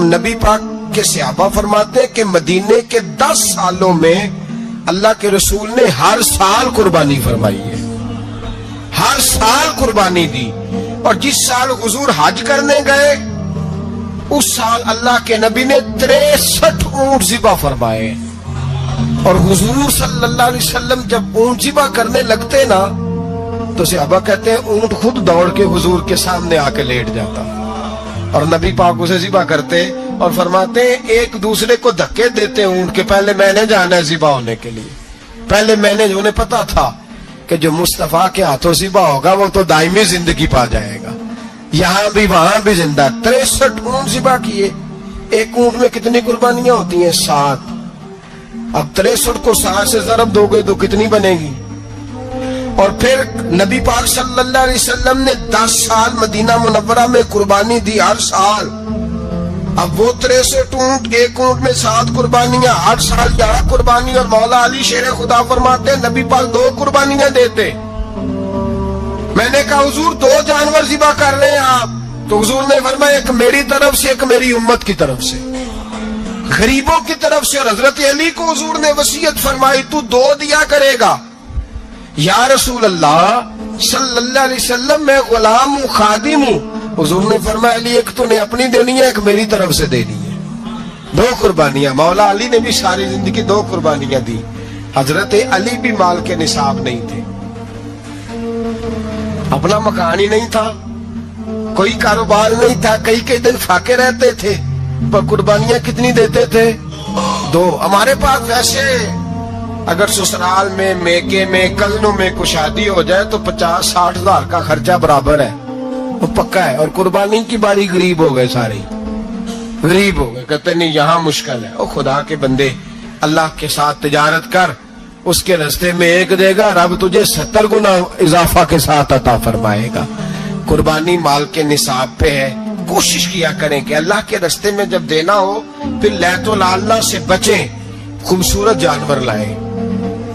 نبی پاک کے صحابہ فرماتے ہیں کہ مدینے کے 10 سالوں میں اللہ کے رسول نے ہر سال قربانی فرمائی ہے، ہر سال قربانی دی. اور جس سال حضور حج کرنے گئے اس سال اللہ کے نبی نے 63 اونٹ ذبح فرمائے. اور حضور صلی اللہ علیہ وسلم جب اونٹ ذبح کرنے لگتے نا تو صحابہ کہتے ہیں اونٹ خود دوڑ کے حضور کے سامنے آ کے لیٹ جاتا اور نبی پاک اسے ذبح کرتے اور فرماتے ہیں ایک دوسرے کو دھکے دیتے اونٹ کے، پہلے میں نے جانا ہے ذبح ہونے کے لیے، پہلے میں نے، انہیں پتا تھا کہ جو مصطفیٰ کے ہاتھوں ذبح ہوگا وہ تو دائمی زندگی پا جائے گا، یہاں بھی وہاں بھی زندہ. 63 اونٹ ذبح کیے. ایک اونٹ میں کتنی قربانیاں ہوتی ہیں؟ 7. اب 63 کو 7 سے ضرب دو گے تو کتنی بنے گی؟ اور پھر نبی پاک صلی اللہ علیہ وسلم نے 10 سال مدینہ منورہ میں قربانی دی، ہر سال. اب وہ 63 اونٹ، ایک اونٹ میں 7 قربانیاں، ہر سال 11 قربانی. اور مولا علی شیر خدا فرماتے ہیں نبی پاک 2 قربانیاں دیتے. میں نے کہا حضور 2 جانور ذبح کر رہے ہیں آپ؟ تو حضور نے فرمایا ایک میری طرف سے، ایک میری امت کی طرف سے، غریبوں کی طرف سے. اور حضرت علی کو حضور نے وصیت فرمائی تو 2 دیا کرے گا. یا رسول اللہ صلی اللہ علیہ وسلم میں غلام ہوں، خادم ہوں. حضور نے فرمایا علی ایک تو نے اپنی دینی ہے، ایک میری طرف سے دینی ہے. 2 قربانیاں. مولا علی نے بھی ساری زندگی 2 قربانیاں دی. حضرت علی بھی مال کے نصاب نہیں تھے، اپنا مکان ہی نہیں تھا، کوئی کاروبار نہیں تھا، کئی دن فاقے رہتے تھے، پر قربانیاں کتنی دیتے تھے؟ 2. ہمارے پاس ویسے اگر سسرال میں، میکے میں، کزنوں میں کوئی شادی ہو جائے تو 50-60 ہزار کا خرچہ برابر ہے، وہ پکا ہے. اور قربانی کی باری غریب ہو گئے، سارے غریب ہو گئے. کہتے نہیں یہاں مشکل ہے. او خدا کے بندے، اللہ کے ساتھ تجارت کر، اس کے رستے میں 1 دے گا، رب تجھے 70 گنا اضافہ کے ساتھ عطا فرمائے گا. قربانی مال کے نصاب پہ ہے. کوشش کیا کریں کہ اللہ کے رستے میں جب دینا ہو پھر لیت و لالہ سے بچیں، خوبصورت جانور لائیں.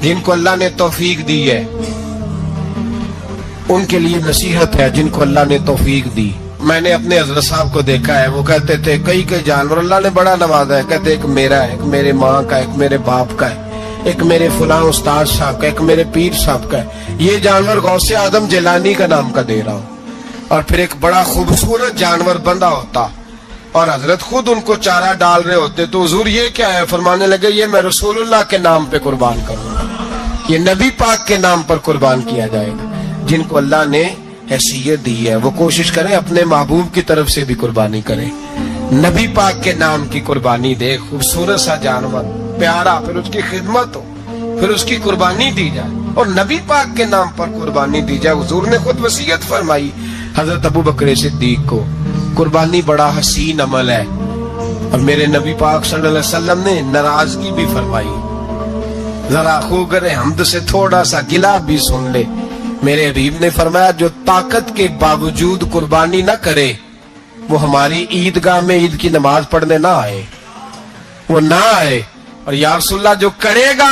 جن کو اللہ نے توفیق دی ہے ان کے لیے نصیحت ہے، جن کو اللہ نے توفیق دی. میں نے اپنے حضرت صاحب کو دیکھا ہے، وہ کہتے تھے کئی جانور اللہ نے بڑا نوازا ہے. کہتے ایک میرا ہے، ایک میرے ماں کا، ایک میرے باپ کا ہے، ایک میرے فلاں استاد صاحب کا، ایک میرے پیر صاحب کا ہے. یہ جانور غوث اعظم جیلانی کا نام کا دے رہا ہوں. اور پھر ایک بڑا خوبصورت جانور بندہ ہوتا اور حضرت خود ان کو چارہ ڈال رہے ہوتے. تو حضور یہ کیا ہے؟ فرمانے لگے یہ میں رسول اللہ کے نام پہ قربان کروں گا، یہ نبی پاک کے نام پر قربان کیا جائے گا. جن کو اللہ نے حیثیت دی ہے وہ کوشش کریں اپنے محبوب کی طرف سے بھی قربانی کریں، نبی پاک کے نام کی قربانی دے. خوبصورت سا جانور پیارا، پھر اس کی خدمت ہو، پھر اس کی قربانی دی جائے اور نبی پاک کے نام پر قربانی دی جائے. حضور نے خود وصیت فرمائی حضرت ابو بکر صدیق کو، قربانی بڑا حسین عمل ہے. اور میرے نبی پاک صلی اللہ علیہ وسلم نے ناراضگی بھی فرمائی، ذرا خوگر حمد سے تھوڑا سا گلا بھی سن لے. میرے حبیب نے فرمایا جو طاقت کے باوجود قربانی نہ کرے وہ ہماری عیدگاہ میں عید کی نماز پڑھنے نہ آئے، وہ نہ آئے. اور یا رسول اللہ جو کرے گا،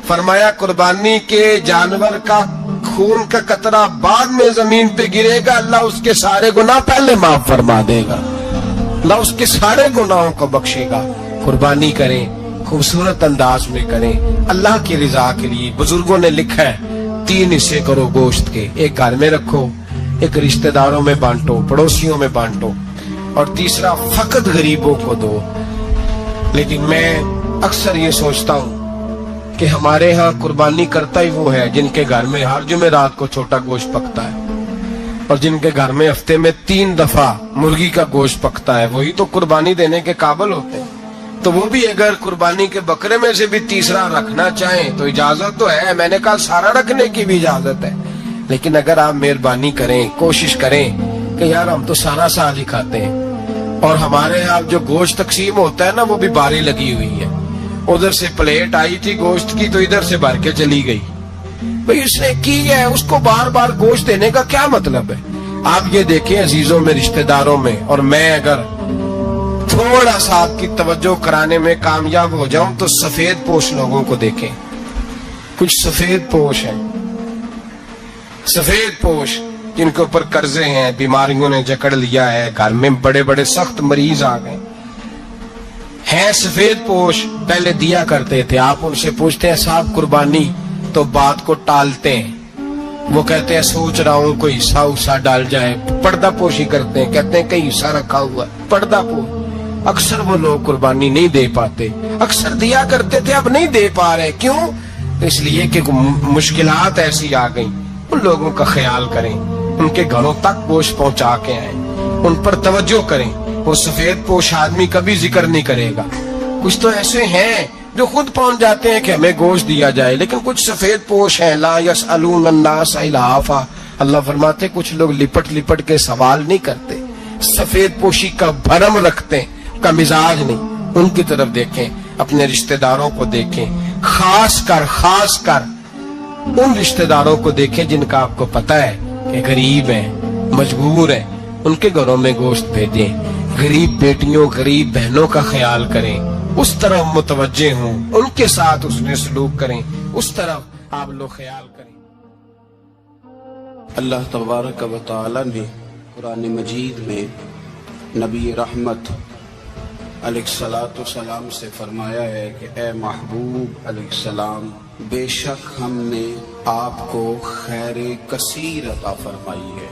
فرمایا قربانی کے جانور کا خون کا قطرہ بعد میں زمین پہ گرے گا، اللہ اس کے سارے گناہ پہلے معاف فرما دے گا، اللہ اس کے سارے گناہوں کو بخشے گا. قربانی کریں، خوبصورت انداز میں کریں، اللہ کی رضا کے لیے. بزرگوں نے لکھا ہے 3 حصے کرو گوشت کے، ایک گھر میں رکھو، ایک رشتہ داروں میں بانٹو، پڑوسیوں میں بانٹو، اور تیسرا فقط غریبوں کو دو. لیکن میں اکثر یہ سوچتا ہوں کہ ہمارے ہاں قربانی کرتا ہی وہ ہے جن کے گھر میں ہر جمعرات کو چھوٹا گوشت پکتا ہے، اور جن کے گھر میں ہفتے میں 3 دفعہ مرغی کا گوشت پکتا ہے، وہی تو قربانی دینے کے قابل ہوتے ہیں. تو وہ بھی اگر قربانی کے بکرے میں سے بھی تیسرا رکھنا چاہیں تو اجازت تو ہے. میں نے کہا سارا رکھنے کی بھی اجازت ہے، لیکن اگر آپ مہربانی کریں، کوشش کریں کہ یار ہم تو سارا سال ہی کھاتے ہیں، اور ہمارے یہاں جو گوشت تقسیم ہوتا ہے نا وہ بھی باری لگی ہوئی ہے. ادھر سے پلیٹ آئی تھی گوشت کی تو ادھر سے بھر کے چلی گئی. بھئی اس نے کی ہے، اس کو بار بار گوشت دینے کا کیا مطلب ہے؟ آپ یہ دیکھیں عزیزوں میں، رشتہ داروں میں، اور میں اگر تھوڑا سا آپ کی توجہ کرانے میں کامیاب ہو جاؤں تو سفید پوش لوگوں کو دیکھیں. کچھ سفید پوش ہیں، سفید پوش جن کے اوپر قرضے ہیں، بیماریوں نے جکڑ لیا ہے، گھر میں بڑے بڑے سخت مریض آ گئے ہیں، سفید پوش پہلے دیا کرتے تھے، آپ ان سے پوچھتے ہیں صاحب قربانی، تو بات کو ٹالتے ہیں، وہ کہتے ہیں سوچ رہا ہوں کوئی حصہ ڈال جائے، پردہ پوشی کرتے ہیں، کہتے ہیں کئی حصہ رکھا ہوا ہے، پردہ پوش۔ اکثر وہ لوگ قربانی نہیں دے پاتے، اکثر دیا کرتے تھے اب نہیں دے پا رہے، کیوں؟ اس لیے کہ مشکلات ایسی آ گئیں۔ ان لوگوں کا خیال کریں، ان کے گھروں تک گوشت پہنچا کے آئیں، ان پر توجہ کریں۔ وہ سفید پوش آدمی کبھی ذکر نہیں کرے گا، کچھ تو ایسے ہیں جو خود پہنچ جاتے ہیں کہ ہمیں گوشت دیا جائے، لیکن کچھ سفید پوش ہیں لا یسألون الناس الحافا، اللہ فرماتے کچھ لوگ لپٹ لپٹ کے سوال نہیں کرتے، سفید پوشی کا بھرم رکھتے ہیں، کا مزاج نہیں۔ ان کی طرف دیکھیں، اپنے رشتہ داروں کو دیکھیں، خاص کر ان رشتہ داروں کو دیکھیں جن کا آپ کو پتہ ہے کہ غریب ہیں، مجبور ہیں، ان کے گھروں میں گوشت بھیجیں، غریب بیٹیوں غریب بہنوں کا خیال کریں، اس طرف متوجہ ہوں، ان کے ساتھ اس میں سلوک کریں، اس طرف آپ لوگ خیال کریں۔ اللہ تبارک و تعالی نے قرآن مجید میں نبی رحمت علیہ الصلاۃ والسلام سے فرمایا ہے کہ اے محبوب علیہ السلام، بے شک ہم نے آپ کو خیر کثیر عطا فرمائی ہے،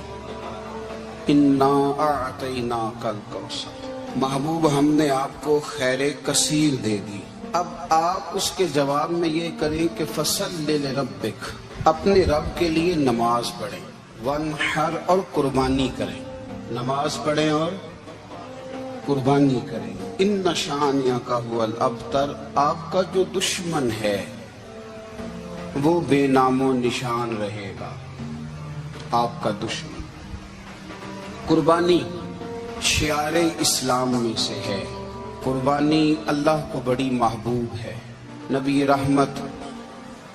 انا اعطیناک الکوثر، محبوب ہم نے آپ کو خیر کثیر دے دی۔ اب آپ اس کے جواب میں یہ کریں کہ فصلی لربک، اپنے رب کے لیے نماز پڑھیں، وانحر اور قربانی کریں، نماز پڑھیں اور قربانی کریں، ان شانئک ھو الابتر، آپ کا جو دشمن ہے وہ بے نام و نشان رہے گا، آپ کا دشمن۔ قربانی شعار اسلام میں سے ہے، قربانی اللہ کو بڑی محبوب ہے۔ نبی رحمت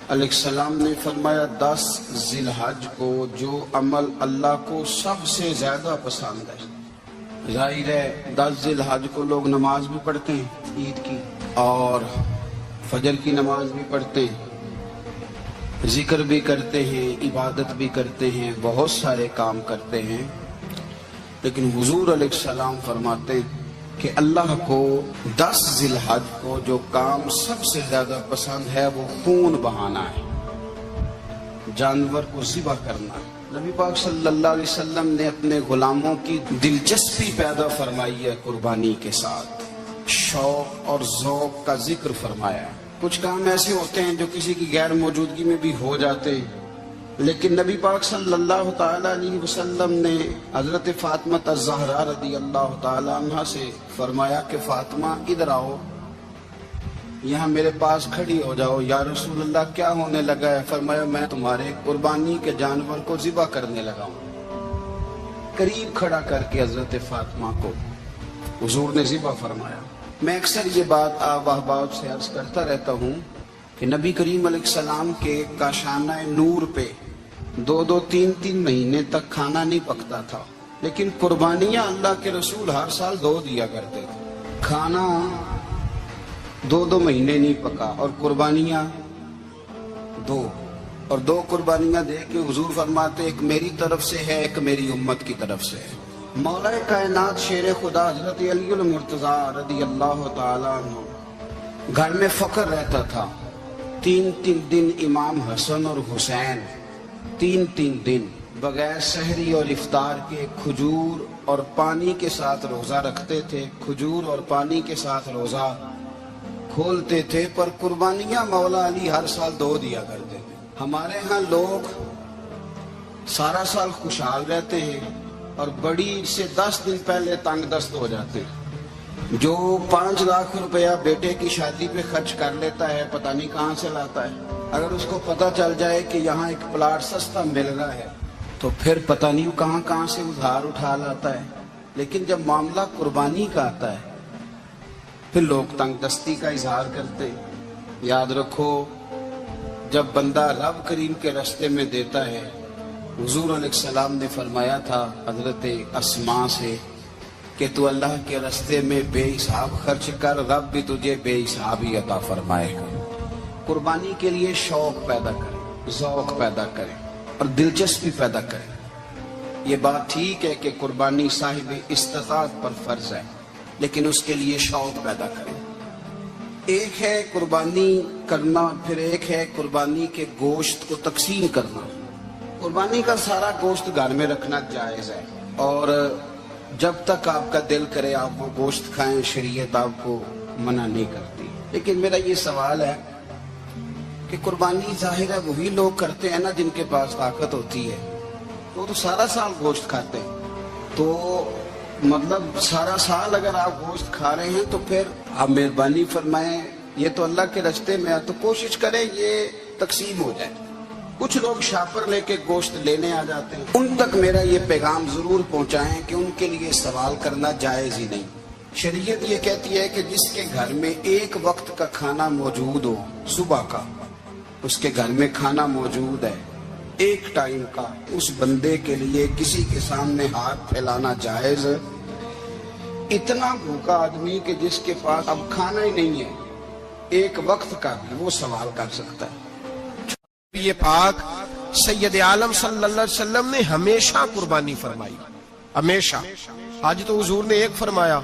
علیہ السلام نے فرمایا 10 ذی الحج کو جو عمل اللہ کو سب سے زیادہ پسند ہے، ظاہر ہے 10 ذی الحج کو لوگ نماز بھی پڑھتے ہیں عید کی، اور فجر کی نماز بھی پڑھتے ہیں، ذکر بھی کرتے ہیں، عبادت بھی کرتے ہیں، بہت سارے کام کرتے ہیں، لیکن حضور علیہ السلام فرماتے ہیں کہ اللہ کو 10 ذی الحج کو جو کام سب سے زیادہ پسند ہے وہ خون بہانا ہے، جانور کو ذبح کرنا ہے۔ نبی پاک صلی اللہ علیہ وسلم نے اپنے غلاموں کی دلچسپی پیدا فرمائی ہے قربانی کے ساتھ، شوق اور ذوق کا ذکر فرمایا ہے۔ کچھ کام ایسے ہوتے ہیں جو کسی کی غیر موجودگی میں بھی ہو جاتے ہیں، لیکن نبی پاک صلی اللہ تعالی علیہ وسلم نے حضرت فاطمہ الزہرا رضی اللہ تعالی عنہ سے فرمایا کہ فاطمہ ادھر آؤ، یہاں میرے پاس کھڑی ہو جاؤ، یا رسول اللہ کیا ہونے لگا ہے؟ فرمایا میں تمہارے قربانی کے جانور کو ذبح کرنے لگا ہوں۔ قریب کھڑا کر کے حضرت فاطمہ کو حضور نے ذبح فرمایا۔ میں اکثر یہ بات آپ احباب سے عرض کرتا رہتا ہوں کہ نبی کریم علیہ السلام کے کاشانہ نور پہ 2 3 مہینے تک کھانا نہیں پکتا تھا، لیکن قربانیاں اللہ کے رسول ہر سال 2 دیا کرتے تھے، کھانا 2 مہینے نہیں پکا، اور قربانیاں 2، اور 2 قربانیاں دے کے حضور فرماتے ایک میری طرف سے ہے، ایک میری امت کی طرف سے ہے۔ مولا کائنات شیر خدا حضرت علی المرتضیٰ رضی اللہ تعالیٰ عنہ گھر میں فقر رہتا تھا، 3 دن امام حسن اور حسین 3 دن بغیر سحری اور افطار کے کھجور اور پانی کے ساتھ روزہ رکھتے تھے، کھجور اور پانی کے ساتھ روزہ کھولتے تھے، پر قربانیاں مولا علی ہر سال 2 دیا کرتے تھے۔ ہمارے ہاں لوگ سارا سال خوشحال رہتے ہیں اور بڑی سے 10 دن پہلے تنگ دست ہو جاتے ہیں۔ جو 5 لاکھ روپیہ بیٹے کی شادی پہ خرچ کر لیتا ہے پتہ نہیں کہاں سے لاتا ہے، اگر اس کو پتہ چل جائے کہ یہاں ایک پلاٹ سستا مل رہا ہے تو پھر پتہ نہیں کہاں سے ادھار اٹھا لاتا ہے، لیکن جب معاملہ قربانی کا آتا ہے پھر لوگ تنگ دستی کا اظہار کرتے ہیں۔ یاد رکھو جب بندہ رب کریم کے راستے میں دیتا ہے، حضور علیہ السلام نے فرمایا تھا حضرت اسماء سے کہ تو اللہ کے راستے میں بے حساب خرچ کر، رب بھی تجھے بے حساب ہی عطا فرمائے گا۔ قربانی کے لیے شوق پیدا کریں، ذوق پیدا کریں اور دلچسپی پیدا کریں۔ یہ بات ٹھیک ہے کہ قربانی صاحب استطاعت پر فرض ہے، لیکن اس کے لیے شوق پیدا کریں۔ ایک ہے قربانی کرنا، پھر ایک ہے قربانی کے گوشت کو تقسیم کرنا۔ قربانی کا سارا گوشت گھر میں رکھنا جائز ہے، اور جب تک آپ کا دل کرے آپ وہ گوشت کھائیں، شریعت آپ کو منع نہیں کرتی۔ لیکن میرا یہ سوال ہے کہ قربانی ظاہر ہے وہی لوگ کرتے ہیں نا جن کے پاس طاقت ہوتی ہے، وہ تو سارا سال گوشت کھاتے ہیں، تو مطلب سارا سال اگر آپ گوشت کھا رہے ہیں تو پھر آپ مہربانی فرمائیں، یہ تو اللہ کے راستے میں ہے تو کوشش کریں یہ تقسیم ہو جائے۔ کچھ لوگ شاپر لے کے گوشت لینے آ جاتے ہیں، ان تک میرا یہ پیغام ضرور پہنچائیں کہ ان کے لیے سوال کرنا جائز ہی نہیں۔ شریعت یہ کہتی ہے کہ جس کے گھر میں ایک وقت کا کھانا موجود ہو، صبح کا اس کے گھر میں کھانا موجود ہے ایک ٹائم کا، اس بندے کے لیے کسی کے سامنے ہاتھ پھیلانا جائز۔ اتنا بھوکا آدمی کہ جس کے پاس اب کھانا ہی نہیں ہے ایک وقت کا بھی، وہ سوال کر سکتا ہے۔ یہ پاک سید عالم صلی اللہ علیہ وسلم نے ہمیشہ قربانی فرمائی، ہمیشہ۔ آج تو حضور نے ایک فرمایا،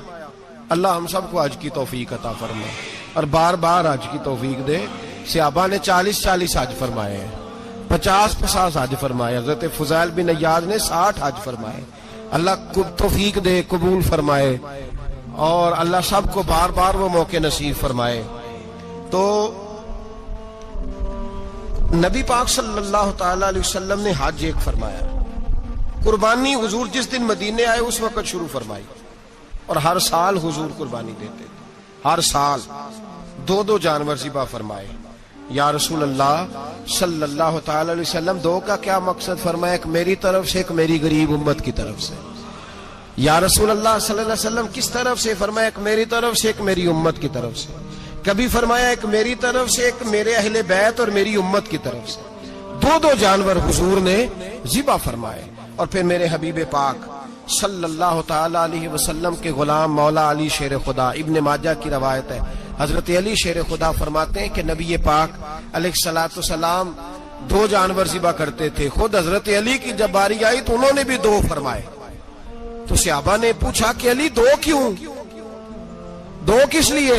اللہ ہم سب کو حج کی توفیق عطا فرمائے اور بار بار حج کی توفیق دے۔ صحابہ نے 40 حج فرمائے ہیں، 50 حج فرمائے، حضرت فضیل بن عیاض نے 60 حج فرمائے۔ اللہ کو توفیق دے، قبول فرمائے، اور اللہ سب کو بار بار وہ موقع نصیب فرمائے۔ تو نبی پاک صلی اللہ تعالی علیہ وسلم نے حج ایک فرمایا، قربانی حضور جس دن مدینے آئے اس وقت شروع فرمائی، اور ہر سال حضور قربانی دیتے تھے، ہر سال 2 جانور ذبح فرمائے۔ یا رسول اللہ صلی اللہ تعالی علیہ وسلم، 2 کا کیا مقصد فرمایا؟ ایک میری طرف سے، ایک میری غریب امت کی طرف سے۔ یا رسول اللہ صلی اللہ علیہ وسلم کس طرف سے فرمایا؟ ایک میری طرف سے، ایک میری امت کی طرف سے۔ کبھی فرمایا ایک میری طرف سے، ایک میرے اہل بیت اور میری امت کی طرف سے۔ 2 جانور حضور نے ذبح فرمائے، اور پھر میرے حبیب پاک صلی اللہ تعالی علیہ وسلم کے غلام مولا علی شیر خدا، ابن ماجہ کی روایت ہے، حضرت علی شیر خدا فرماتے ہیں کہ نبی پاک علیہ الصلوۃ والسلام 2 جانور ذبح کرتے تھے۔ خود حضرت علی کی جب باری آئی تو انہوں نے بھی 2 فرمائے۔ تو صحابہ نے پوچھا کہ علی 2 کیوں؟ 2 کس لیے؟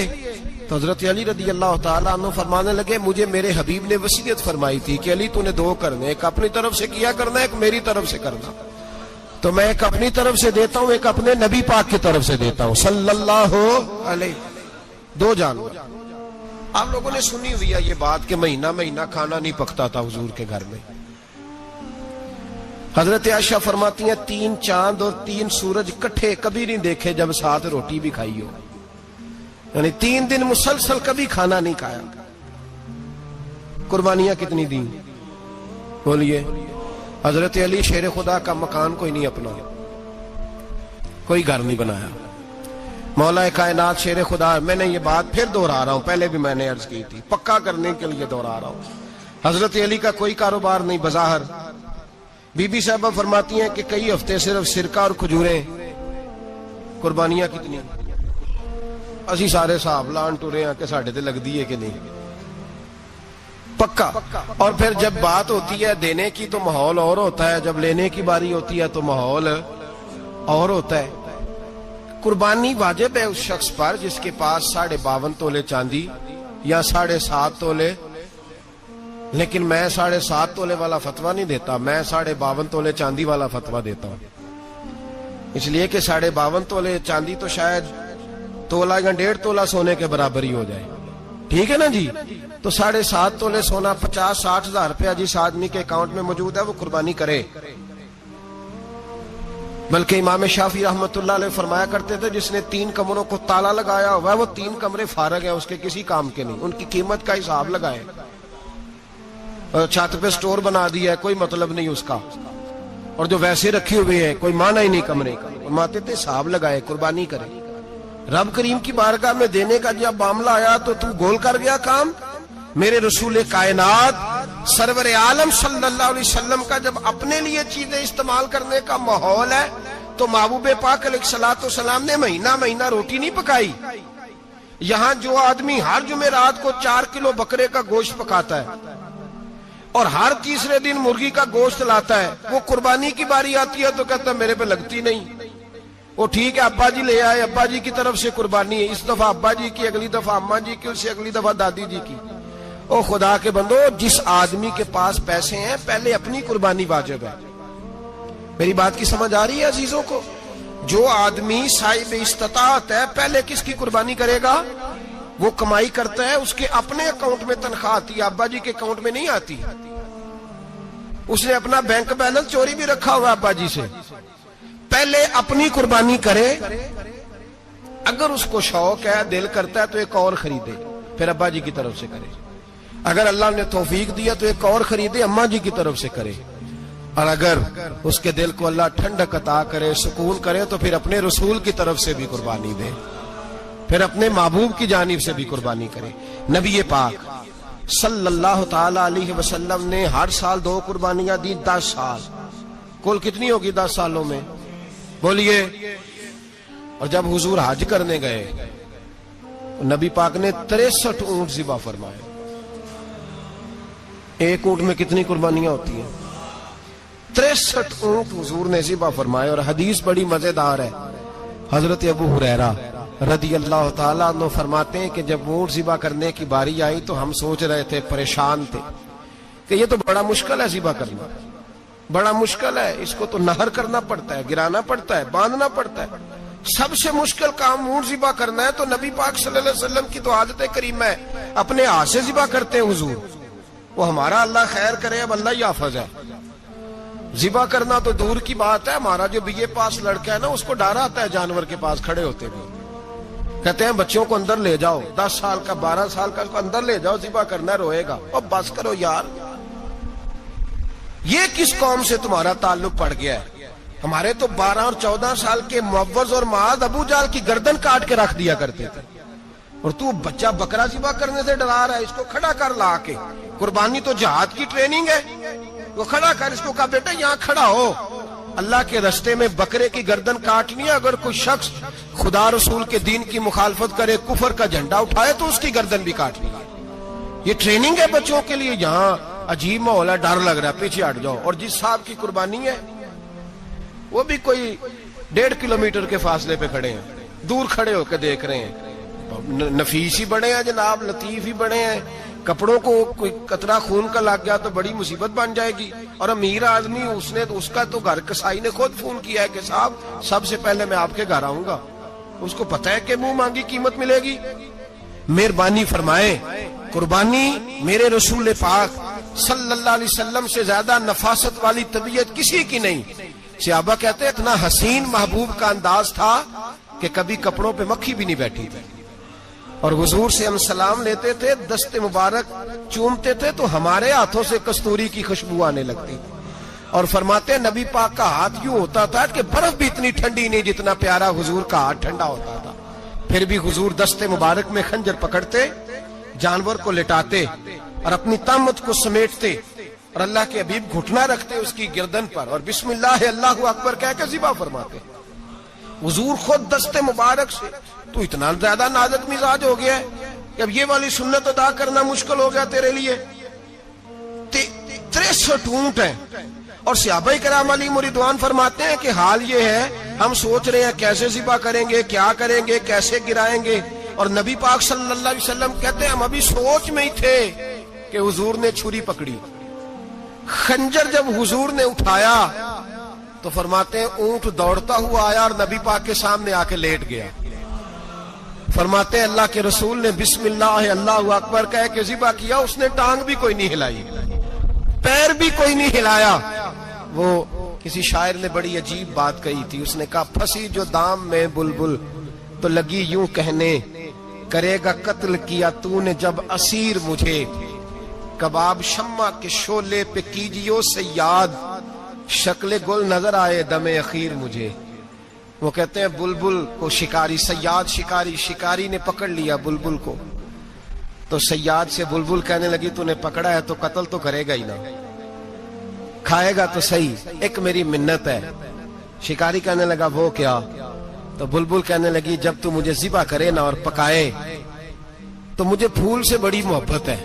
تو حضرت علی رضی اللہ تعالیٰ عنہ فرمانے لگے، مجھے میرے حبیب نے وصیت فرمائی تھی کہ علی تو نے 2 کرنے، ایک اپنی طرف سے کیا کرنا، ایک میری طرف سے کرنا۔ تو میں ایک اپنی طرف سے دیتا ہوں، ایک اپنے نبی پاک کی طرف سے دیتا ہوں صلی اللہ علیہ۔ 2 جانور۔ آپ لوگوں نے سنی ہوئی ہے یہ بات کہ مہینہ کھانا نہیں پکتا تھا حضور کے گھر میں۔ حضرت عائشہ فرماتی ہیں 3 چاند اور 3 سورج کٹھے کبھی نہیں دیکھے جب ساتھ روٹی بھی کھائی ہو، یعنی 3 دن مسلسل کبھی کھانا نہیں کھایا۔ قربانیاں کتنی دیں؟ بولیے۔ حضرت علی شیر خدا کا مکان کوئی نہیں اپنا، کوئی گھر نہیں بنایا۔ مولا کائنات شیر خدا، میں نے یہ بات پھر دہرا رہا ہوں، پہلے بھی میں نے عرض کی تھی، پکا کرنے کے لیے دہرا رہا ہوں۔ حضرت علی کا کوئی کاروبار نہیں بظاہر۔ بی بی صاحبہ فرماتی ہیں کہ کئی ہفتے صرف سرکہ اور کھجوریں۔ قربانیاں کتنی؟ اسی سارے صاحب لان ٹورے ہیں کہ ساڑھے تے لگ دیئے کہ نہیں، پکا۔ اور پھر جب بات ہوتی ہے دینے کی تو ماحول اور ہوتا ہے، جب لینے کی باری ہوتی ہے تو ماحول اور ہوتا ہے۔ قربانی واجب ہے اس شخص پر جس کے پاس 52.5 تولے چاندی یا 7.5 تولے، لیکن میں 7.5 تولے والا فتویٰ نہیں دیتا، میں 52.5 تولے چاندی والا فتویٰ دیتا ہوں، اس لیے کہ 52.5 تولے چاندی تو شاید تولہ یا 1.5 تولہ سونے کے برابر ہی ہو جائے، ٹھیک ہے نا جی؟ تو 7.5 تولے سونا 50-60 ہزار روپیہ جس آدمی کے اکاؤنٹ میں موجود ہے وہ قربانی کرے۔ بلکہ امام شافعی رحمت اللہ علیہ فرمایا کرتے تھے جس نے 3 کمروں کو تالا لگایا ہوا ہے وہ 3 کمرے فارغ ہیں، اس کے کسی کام کے نہیں، ان کی قیمت کا حساب لگائے۔ چھت پہ سٹور بنا دیا ہے، کوئی مطلب نہیں اس کا، اور جو ویسے رکھے ہوئے ہیں کوئی معنی ہی نہیں کمرے کا، فرماتے تھے حساب لگائے، قربانی کرے۔ رب کریم کی بارگاہ میں دینے کا جب معاملہ آیا تو گول کر گیا کام۔ میرے رسول کائنات سرور عالم صلی اللہ علیہ وسلم کا جب اپنے لیے چیزیں استعمال کرنے کا ماحول ہے تو محبوب پاک علیہ الصلوۃ والسلام نے مہینہ روٹی نہیں پکائی۔ یہاں جو آدمی ہر جمعرات کو 4 کلو بکرے کا گوشت پکاتا ہے اور ہر تیسرے دن مرغی کا گوشت لاتا ہے. وہ قربانی کی باری آتی ہے تو کہتا ہے میرے پہ لگتی نہیں. وہ ٹھیک ہے ابا جی لے آئے, ابا جی کی طرف سے قربانی ہے, اس دفعہ ابا جی کی, اگلی دفعہ اماں جی کی, اس سے اگلی دفعہ دادی جی کی. او خدا کے بندو, جس آدمی کے پاس پیسے ہیں پہلے اپنی قربانی واجب ہے. میری بات کی سمجھ آ رہی ہے عزیزوں کو؟ جو آدمی صاحب استطاعت ہے پہلے کس کی قربانی کرے گا؟ وہ کمائی کرتا ہے, اس کے اپنے اکاؤنٹ میں تنخواہ آتی ہے, ابا جی کے اکاؤنٹ میں نہیں آتی. اس نے اپنا بینک بیلنس چوری بھی رکھا ہوا ابا جی سے. پہلے اپنی قربانی کرے, اگر اس کو شوق ہے, دل کرتا ہے تو ایک اور خریدے, پھر ابا جی کی طرف سے کرے. اگر اللہ نے توفیق دیا تو ایک اور خریدے, اماں جی کی طرف سے کرے. اور اگر اس کے دل کو اللہ ٹھنڈک عطا کرے, سکون کرے, تو پھر اپنے رسول کی طرف سے بھی قربانی دے, پھر اپنے محبوب کی جانب سے بھی قربانی کرے. نبی پاک صلی اللہ تعالی علیہ وسلم نے ہر سال 2 قربانیاں دی, 10 سال. کل کتنی ہوگی 10 سالوں میں؟ بولیے. اور جب حضور حج کرنے گئے, نبی پاک نے 63 اونٹ ذبح فرمائے. ایک اونٹ میں کتنی قربانیاں ہوتی ہیں؟ 63 اونٹ حضور نے ذبح فرمائے. اور حدیث بڑی مزیدار ہے. حضرت ابو ہریرہ رضی اللہ تعالیٰ عنہ فرماتے ہیں کہ جب اونٹ ذبح کرنے کی باری آئی تو ہم سوچ رہے تھے, پریشان تھے کہ یہ تو بڑا مشکل ہے ذبح کرنا, بڑا مشکل ہے. اس کو تو نہر کرنا پڑتا ہے, گرانا پڑتا ہے, باندھنا پڑتا ہے. سب سے مشکل کام اونٹ ذبح کرنا ہے. تو نبی پاک صلی اللہ علیہ وسلم کی تو عادت کریمہ ہے, اپنے ہاتھ سے ذبح کرتے ہیں حضور. وہ ہمارا اللہ خیر کرے, اب اللہ ہی حافظ ہے. ذبح کرنا تو دور کی بات ہے. ہمارا جو BA پاس لڑکا ہے نا, اس کو ڈر آتا ہے جانور کے پاس کھڑے ہوتے ہوئے. کہتے ہیں بچوں کو اندر لے جاؤ, 10 سال کا 12 سال کا, اس کو اندر لے جاؤ, ذبح کرنا ہے, روئے گا. اور بس کرو یار, یہ کس قوم سے تمہارا تعلق پڑ گیا ہے؟ ہمارے تو 12 اور 14 سال کے معوذ اور معاذ ابو جہل کی گردن کاٹ کے رکھ دیا کرتے تھے. اور تو بچہ بکرا ذبح کرنے سے ڈرا رہا ہے. اس کو کھڑا کر لا کے. قربانی تو جہاد کی ٹریننگ ہے. وہ کھڑا کر, اس کو کہا بیٹا یہاں کھڑا ہو, اللہ کے رستے میں بکرے کی گردن کاٹنی ہے. اگر کوئی شخص خدا رسول کے دین کی مخالفت کرے, کفر کا جھنڈا اٹھائے, تو اس کی گردن بھی کاٹنی ہے. یہ ٹریننگ ہے بچوں کے لیے. یہاں عجیب ماحول ہے, ڈر لگ رہا ہے, پیچھے ہٹ جاؤ. اور جس صاحب کی قربانی ہے وہ بھی کوئی 1.5 کلومیٹر کے فاصلے پہ کھڑے ہیں, دور کھڑے ہو کے دیکھ رہے ہیں. نفیس ہی بڑے ہیں جناب, لطیف ہی بڑے ہیں. کپڑوں کو کوئی قطرہ خون کا لگ گیا تو بڑی مصیبت بن جائے گی. اور امیر آدمی, اس کا تو گھر کسائی نے خود فون کیا ہے کہ صاحب سب سے پہلے میں آپ کے گھر آؤں گا. اس کو پتہ ہے کہ منہ مانگی قیمت ملے گی. مہربانی فرمائے, قربانی میرے رسول پاک صلی اللہ علیہ وسلم سے زیادہ نفاست والی طبیعت کسی کی نہیں. صحابہ کہتے ہیں اتنا حسین محبوب کا انداز تھا کہ کبھی کپڑوں پہ مکھی بھی نہیں بیٹھی تھی. اور حضور سے ہم سلام لیتے تھے, دست مبارک چومتے تھے تو ہمارے ہاتھوں سے کستوری کی خوشبو آنے لگتی تھی. اور فرماتے ہیں نبی پاک کا ہاتھ یوں ہوتا تھا کہ برف بھی اتنی ٹھنڈی نہیں جتنا پیارا حضور کا ہاتھ ٹھنڈا ہوتا تھا. پھر بھی حضور دست مبارک میں خنجر پکڑتے, جانور کو لٹاتے اور اپنی طامت کو سمیٹتے, اور اللہ کے حبیب گھٹنا رکھتے اس کی گردن پر, اور بسم اللہ اللہ اکبر کہہ کے ذبح فرماتے. حضور خود دست مبارک سے. تو اتنا زیادہ نازک مزاج ہو گیا ہے کہ اب یہ والی سنت ادا کرنا مشکل ہو گیا تیرے لیے. 63 اونٹ ہیں. اور صحابہ کرام علیہم رضوان فرماتے ہیں کہ حال یہ ہے, ہم سوچ رہے ہیں کیسے ذبح کریں گے, کیا کریں گے, کیسے گرائیں گے. اور نبی پاک صلی اللہ علیہ وسلم کہتے ہیں ہم ابھی سوچ میں ہی تھے کہ حضور نے چھری پکڑی. خنجر جب حضور نے اٹھایا تو فرماتے ہیں اونٹ دوڑتا ہوا آیا اور نبی پاک کے سامنے آ کے لیٹ گیا. فرماتے ہیں اللہ کے رسول نے بسم اللہ اللہ اکبر کہہ کے ذبح کیا. اس نے ٹانگ بھی کوئی نہیں ہلائی, پیر بھی کوئی نہیں ہلایا. وہ کسی شاعر نے بڑی عجیب بات کہی تھی. اس نے کہا پھنسی جو دام میں بلبل تو لگی یوں کہنے, کرے گا قتل کیا تو نے جب اسیر مجھے, کباب شمع کے شعلے پہ کیجیو سیاد, شکل گل نظر آئے دم اخیر مجھے. وہ کہتے ہیں بلبل کو شکاری, صیاد شکاری, شکاری نے پکڑ لیا بلبل کو, تو صیاد سے بلبل کہنے لگی تو نے پکڑا ہے تو قتل تو کرے گا ہی نا, کھائے گا تو صحیح, ایک میری منت ہے. شکاری کہنے لگا وہ کیا؟ تو بلبل کہنے لگی جب تو مجھے ذبح کرے نا اور پکائے تو مجھے پھول سے بڑی محبت ہے,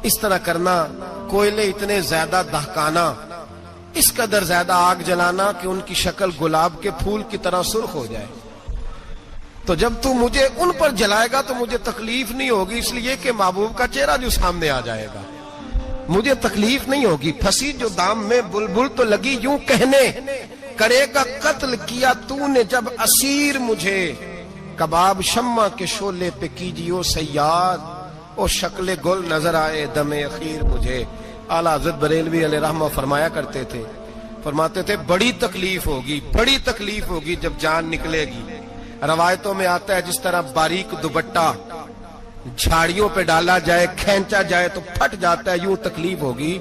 اس طرح کرنا، کوئلے اتنے زیادہ دہکانا، اس قدر زیادہ آگ جلانا کہ ان کی شکل گلاب کے پھول کی طرح سرخ ہو جائے. تو جب تو مجھے ان پر جلائے گا تو مجھے تکلیف نہیں ہوگی، اس لیے کہ محبوب کا چہرہ جو سامنے آ جائے گا مجھے تکلیف نہیں ہوگی. پھنسی جو دام میں بلبل تو لگی یوں کہنے، کرے گا قتل کیا تو نے جب اسیر مجھے. کباب شمع کے شعلے پہ کیجیو سیاد، او شکل گل نظر آئے دم اخیر مجھے. اعلیٰ حضرت بریلوی علیہ رحمہ فرمایا کرتے تھے، فرماتے تھے بڑی تکلیف ہوگی، بڑی تکلیف ہوگی جب جان نکلے گی. روایتوں میں آتا ہے جس طرح باریک دوپٹہ جھاڑیوں پہ ڈالا جائے، کھینچا جائے تو پھٹ جاتا ہے، یوں تکلیف ہوگی.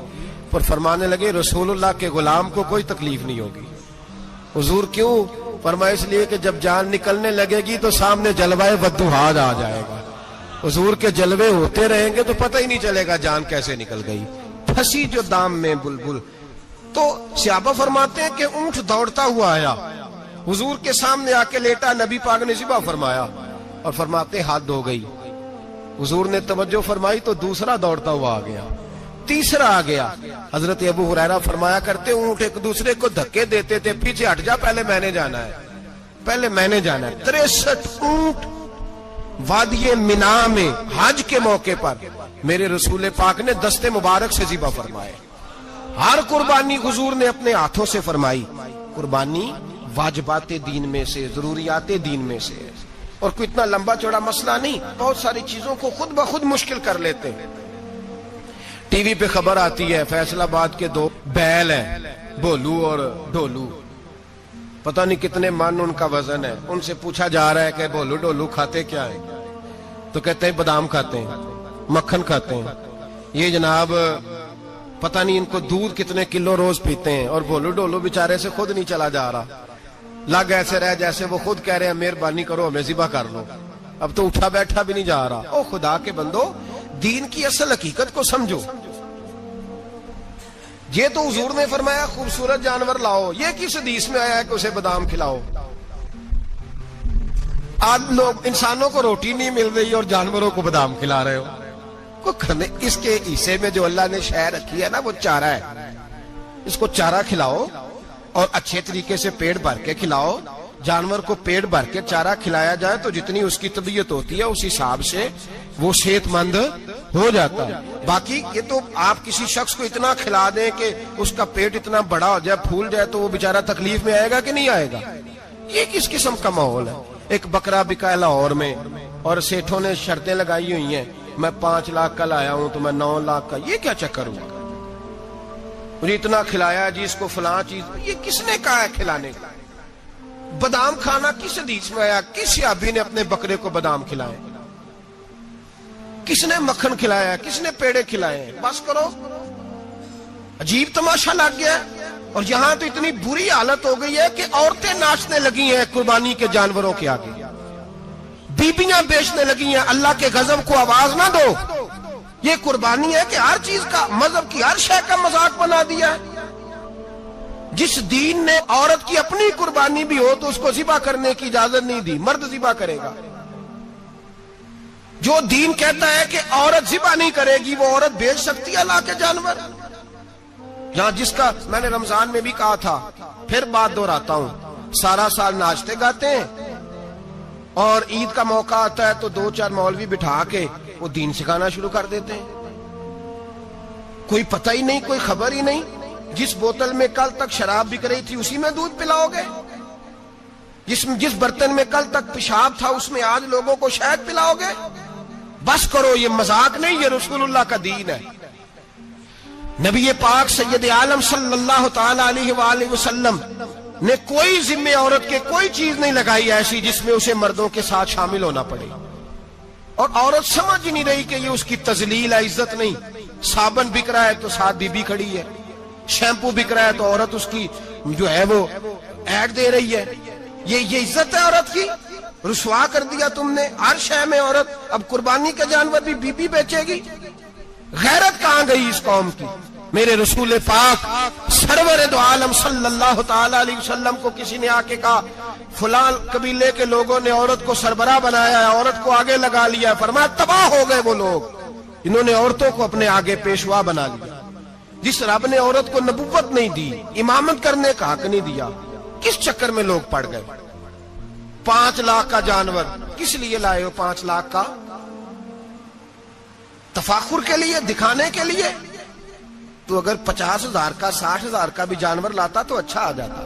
پر فرمانے لگے رسول اللہ کے غلام کو کوئی تکلیف نہیں ہوگی. حضور کیوں؟ فرمایا اس لیے کہ جب جان نکلنے لگے گی تو سامنے جلوہ ودوحات آ جائے گا. حضور کے جلوے ہوتے رہیں گے تو پتہ ہی نہیں چلے گا جان کیسے نکل گئی. پھنسی جو دام میں بلبل. تو صحابہ فرماتے ہیں کہ اونٹ دوڑتا ہوا آیا، حضور کے سامنے آ کے لیٹا، نبی پاک نے ذبح فرمایا اور فرماتے حد ہو گئی. حضور نے توجہ فرمائی تو دوسرا دوڑتا ہوا آ گیا، تیسرا آ گیا. حضرت ابو ہریرہ فرمایا کرتے اونٹ ایک دوسرے کو دھکے دیتے تھے، پیچھے ہٹ جا، پہلے میں نے جانا ہے، پہلے میں نے جانا ہے. 63 اونٹ وادی مینا میں حج کے موقع پر میرے رسول پاک نے دست مبارک سے ذبح فرمائے. ہر قربانی حضور نے اپنے ہاتھوں سے فرمائی. قربانی واجبات دین میں سے، ضروریات دین میں سے، اور کوئی اتنا لمبا چوڑا مسئلہ نہیں. بہت ساری چیزوں کو خود بخود مشکل کر لیتے ہیں. ٹی وی پہ خبر آتی ہے فیصل آباد کے 2 بیل ہیں، بولو اور ڈولو، پتہ نہیں کتنے من ان کا وزن ہے. ان سے پوچھا جا رہا ہے کہ بولو ڈولو کھاتے کیا ہے؟ تو کہتے ہیں بادام کھاتے ہیں، مکھن کھاتے ہیں. یہ جناب پتہ نہیں ان کو دودھ کتنے کلو روز پیتے ہیں، اور بولو ڈولو بیچارے سے خود نہیں چلا جا رہا. لگ ایسے رہ جیسے وہ خود کہہ رہے ہیں مہربانی کرو ہمیں ذبح کر لو، اب تو اٹھا بیٹھا بھی نہیں جا رہا. او خدا کے بندو، دین کی اصل حقیقت کو سمجھو. یہ تو حضور نے فرمایا خوبصورت جانور لاؤ، یہ کس حدیث میں آیا ہے کہ اسے بادام کھلاؤ؟ آج لوگ انسانوں کو روٹی نہیں مل رہی اور جانوروں کو بادام کھلا رہے ہو. اس کے حصے میں جو اللہ نے شے رکھی ہے نا وہ چارہ ہے. اس کو چارہ کھلاؤ اور اچھے طریقے سے پیٹ بھر کے کھلاؤ. جانور کو پیٹ بھر کے چارہ کھلایا جائے تو جتنی اس کی طبیعت ہوتی ہے اس حساب سے وہ صحت مند ہو جاتا ہے. باقی یہ تو آپ کسی شخص کو اتنا کھلا دیں کہ اس کا پیٹ اتنا بڑا ہو جائے، پھول جائے، تو وہ بیچارہ تکلیف میں آئے گا کہ نہیں آئے گا؟ یہ کس قسم کا ماحول ہے؟ ایک بکرا بکا لاہور میں اور سیٹھوں نے شرطیں لگائی ہوئی ہیں، میں 5 لاکھ کا لایا ہوں تو میں 9 لاکھ کا. یہ کیا چکر ہوا؟ مجھے اتنا کھلایا جی اس کو فلاں چیز. یہ کس نے کہا ہے کھلانے کا؟ بادام کھانا کس حدیث میں آیا؟ کس صحابی نے اپنے بکرے کو بادام کھلائے؟ کس نے مکھن کھلایا؟ کس نے پیڑے کھلائے؟ بس کرو، عجیب تماشا لگ گیا. اور یہاں تو اتنی بری حالت ہو گئی ہے کہ عورتیں ناچنے لگی ہیں قربانی کے جانوروں کے آگے، بیبیاں بیچنے لگی ہیں. اللہ کے غضب کو آواز نہ دو. یہ قربانی ہے کہ ہر چیز کا، مذہب کی ہر شے کا مذاق بنا دیا ہے. جس دین نے عورت کی اپنی قربانی بھی ہو تو اس کو ذبح کرنے کی اجازت نہیں دی، مرد ذبح کرے گا. جو دین کہتا ہے کہ عورت ذبح نہیں کرے گی، وہ عورت بیچ سکتی ہے اللہ کے جانور؟ جہاں جس کا میں نے رمضان میں بھی کہا تھا، پھر بات دہراتا ہوں، سارا سال ناچتے گاتے ہیں اور عید کا موقع آتا ہے تو 2-4 مولوی بٹھا کے وہ دین سکھانا شروع کر دیتے ہیں. کوئی پتہ ہی نہیں، کوئی خبر ہی نہیں. جس بوتل میں کل تک شراب بک رہی تھی اسی میں دودھ پلاؤ گے؟ جس برتن میں کل تک پیشاب تھا اس میں آج لوگوں کو شہد پلاؤ گے؟ بس کرو، یہ مذاق نہیں، یہ رسول اللہ کا دین ہے. نبی پاک سید عالم صلی اللہ تعالی علیہ وآلہ وسلم نے کوئی ذمہ عورت کے کوئی چیز نہیں لگائی ایسی جس میں اسے مردوں کے ساتھ شامل ہونا پڑے. اور عورت سمجھ ہی نہیں رہی کہ یہ اس کی تذلیل ہے، عزت نہیں. صابن بک رہا ہے تو ساتھ بی بی کھڑی ہے، شیمپو بک رہا ہے تو عورت اس کی جو ہے وہ ایڈ دے رہی ہے. یہ عزت ہے عورت کی؟ رسوا کر دیا تم نے ہر شے میں عورت. اب قربانی کا جانور بھی بی بی بیچے گی؟ غیرت کہاں گئی اس قوم کی؟ میرے رسول پاک سرور دو عالم صلی اللہ تعالی علیہ وسلم کو کسی نے آ کے کہا فلاں قبیلے کے لوگوں نے عورت کو سربراہ بنایا ہے، عورت کو آگے لگا لیا ہے. فرمایا تباہ ہو گئے وہ لوگ. انہوں نے عورتوں کو اپنے آگے پیشوا بنا لیا. جس رب نے عورت کو نبوت نہیں دی، امامت کرنے کا حق نہیں دیا، کس چکر میں لوگ پڑ گئے؟ 5 لاکھ کا جانور کس لیے لائے ہو؟ 5 لاکھ کا تفاخر کے لیے، دکھانے کے لیے؟ تو اگر 50,000 کا 60,000 کا بھی جانور لاتا تو اچھا آ جاتا.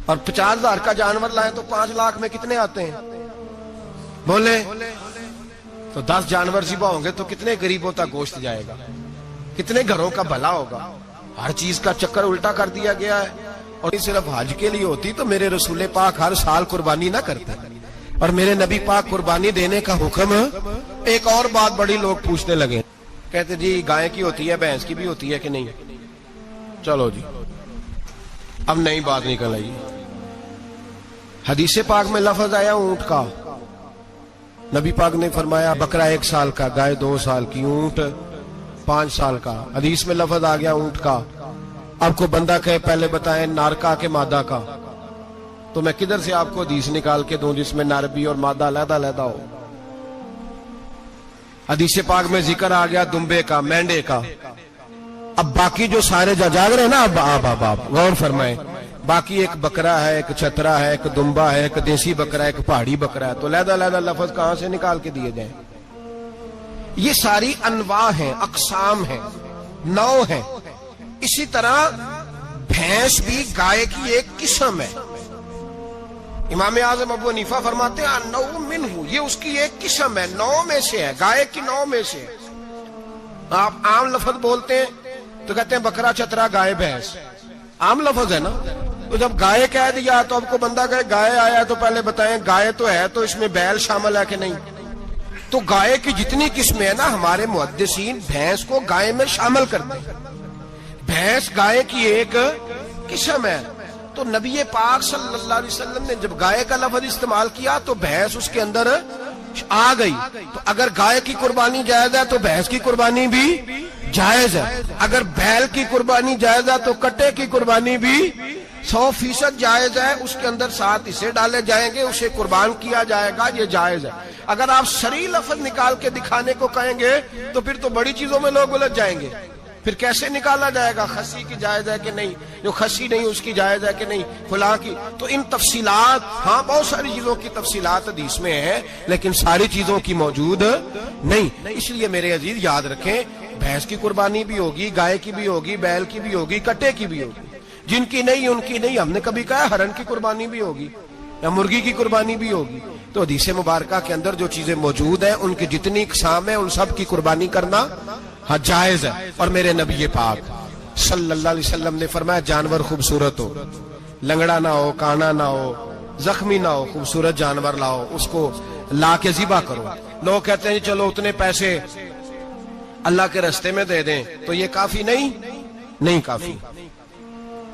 اور 50,000 کا جانور لائیں تو 5 لاکھ میں کتنے آتے ہیں؟ بولے تو 10 جانور ذبح ہوں گے تو کتنے غریبوں تک گوشت جائے گا، کتنے گھروں کا بھلا ہوگا. ہر چیز کا چکر الٹا کر دیا گیا ہے. اور یہ صرف حج کے لیے ہوتی تو میرے رسول پاک ہر سال قربانی نہ کرتے، اور میرے نبی پاک قربانی دینے کا حکم. ایک اور بات بڑی لوگ پوچھنے لگے، کہتے جی گائے کی ہوتی ہے، بھینس کی بھی ہوتی ہے کہ نہیں؟ چلو جی اب نئی بات نکل آئی. حدیث پاک میں لفظ آیا اونٹ کا، نبی پاک نے فرمایا بکرا 1 سال کا، گائے 2 سال کی، اونٹ 5 سال کا. حدیث میں لفظ آ گیا اونٹ کا. آپ کو بندہ کہے پہلے بتائیں نر کا کہ مادہ کا، تو میں کدھر سے آپ کو حدیث نکال کے دوں جس میں نر بھی اور مادہ علیحدہ علیحدہ ہو؟ حدیث پاک میں ذکر آ گیا دمبے کا، مینڈے کا. اب باقی جو سارے جاگ رہے ہیں نا، اب غور فرمائیں، باقی ایک بکرا ہے، ایک چھترا ہے، ایک دمبا ہے، ایک دیسی بکرا ہے، ایک پہاڑی بکرا ہے، تو علیحدہ علیحدہ لفظ کہاں سے نکال کے دیے جائیں؟ یہ ساری انواع ہیں، اقسام ہیں، نوع ہیں. اسی طرح بھینس بھی گائے کی ایک قسم ہے. امام اعظم ابو حنیفہ فرماتے ہیں النوع منہ، یہ اس کی ایک قسم ہے، نوع میں سے ہے، گائے کی نوع میں سے. آپ عام لفظ بولتے ہیں تو کہتے ہیں بکرا چھترا گائے بھینس، عام لفظ ہے نا. تو جب گائے کہہ دیا تو آپ کو بندہ کہے گائے آیا تو پہلے بتائیں گائے تو ہے تو اس میں بیل شامل ہے کہ نہیں؟ تو گائے کی جتنی قسمیں ہیں نا، ہمارے محدثین بھینس کو گائے میں شامل کرتے ہیں. بھینس گائے کی ایک قسم ہے. تو نبی پاک صلی اللہ علیہ وسلم نے جب گائے کا لفظ استعمال کیا تو بھینس اس کے اندر آ گئی. تو اگر گائے کی قربانی جائز ہے تو بھینس کی قربانی بھی جائز ہے. اگر بیل کی قربانی جائز ہے تو کٹے کی قربانی بھی 100% جائز ہے. اس کے اندر 7 حصے ڈالے جائیں گے، اسے قربان کیا جائے گا، یہ جائز ہے. اگر آپ صریح لفظ نکال کے دکھانے کو کہیں گے تو پھر تو بڑی چیزوں میں لوگ الجھ جائیں گے. پھر کیسے نکالا جائے گا خسی کی جائز ہے کہ نہیں، جو خسی نہیں اس کی جائز ہے کہ نہیں، فلاں کی. تو ان تفصیلات، ہاں بہت ساری چیزوں کی تفصیلات حدیث میں ہیں لیکن ساری چیزوں کی موجود نہیں. اس لیے میرے عزیز یاد رکھیں، بھینس کی قربانی بھی ہوگی، گائے کی بھی ہوگی، بیل کی بھی ہوگی، کٹے کی بھی ہوگی. جن کی نہیں ان کی نہیں. ہم نے کبھی کہا ہرن کی قربانی بھی ہوگی یا مرغی کی قربانی بھی ہوگی. تو حدیث مبارکہ کے اندر جو چیزیں موجود ہیں ان کی جتنی اقسام ہیں ان سب کی قربانی کرنا ہاں جائز ہے. اور میرے نبی پاک صلی اللہ علیہ وسلم نے فرمایا جانور خوبصورت ہو، لنگڑا نہ ہو، کانا نہ ہو، زخمی نہ ہو، خوبصورت جانور لاؤ، اس کو لا کے ذبح کرو. لوگ کہتے ہیں چلو اتنے پیسے اللہ کے راستے میں دے دیں، تو یہ کافی نہیں کافی.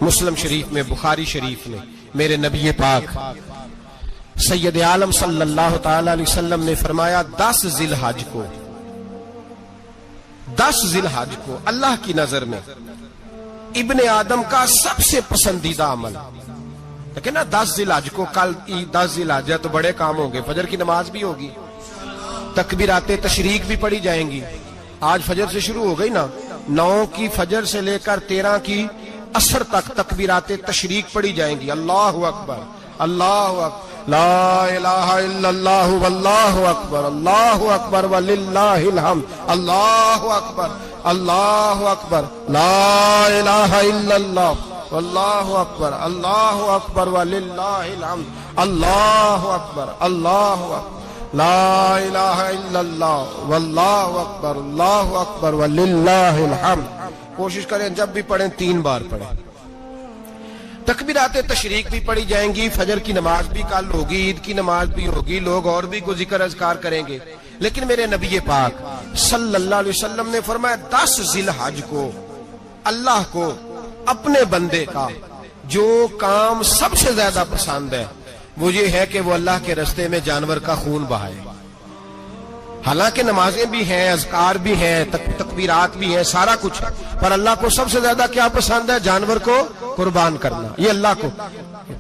مسلم شریف میں، بخاری شریف میں میرے نبی پاک سید عالم صلی اللہ تعالی علیہ وسلم نے فرمایا 10 ذی الحج کو اللہ کی نظر میں ابن آدم کا سب سے پسندیدہ عمل. لیکن نا 10 ذی الحج کو، کل 10 ذی الحج ہے تو بڑے کام ہوں گے، فجر کی نماز بھی ہوگی، تکبیرات تشریق بھی پڑھی جائیں گی. آج فجر سے شروع ہو گئی نا، 9 کی فجر سے لے کر 13 کی عصر تک تکبیرات تشریق پڑھی جائیں گی. اللہ اکبر، اللہ اکبر، لا الہ الا اللہ واللہ اکبر، اللہ اکبر وللہ الحمد، اللہ اکبر، اللہ اکبر، لا الہ الا اللہ واللہ اکبر، اللہ اکبر وللہ الحمد، اللہ اکبر، اللہ اکبر، لا الہ الا اللہ واللہ اکبر، اللہ اکبر وللہ الحمد. کوشش کریں جب بھی پڑھیں 3 بار پڑھیں. تکبیرات تشریق بھی پڑھی جائیں گی، فجر کی نماز بھی کل ہوگی، عید کی نماز بھی ہوگی، لوگ اور بھی کو ذکر اذکار کریں گے. لیکن میرے نبی پاک صلی اللہ علیہ وسلم نے فرمایا 10 ذی الحج کو اللہ کو اپنے بندے کا جو کام سب سے زیادہ پسند ہے وہ یہ ہے کہ وہ اللہ کے راستے میں جانور کا خون بہائے. حالانکہ نمازیں بھی ہیں، اذکار بھی ہیں، تکبیرات بھی ہیں، سارا کچھ ہے، پر اللہ کو سب سے زیادہ کیا پسند ہے؟ جانور کو قربان کرنا. یہ اللہ کو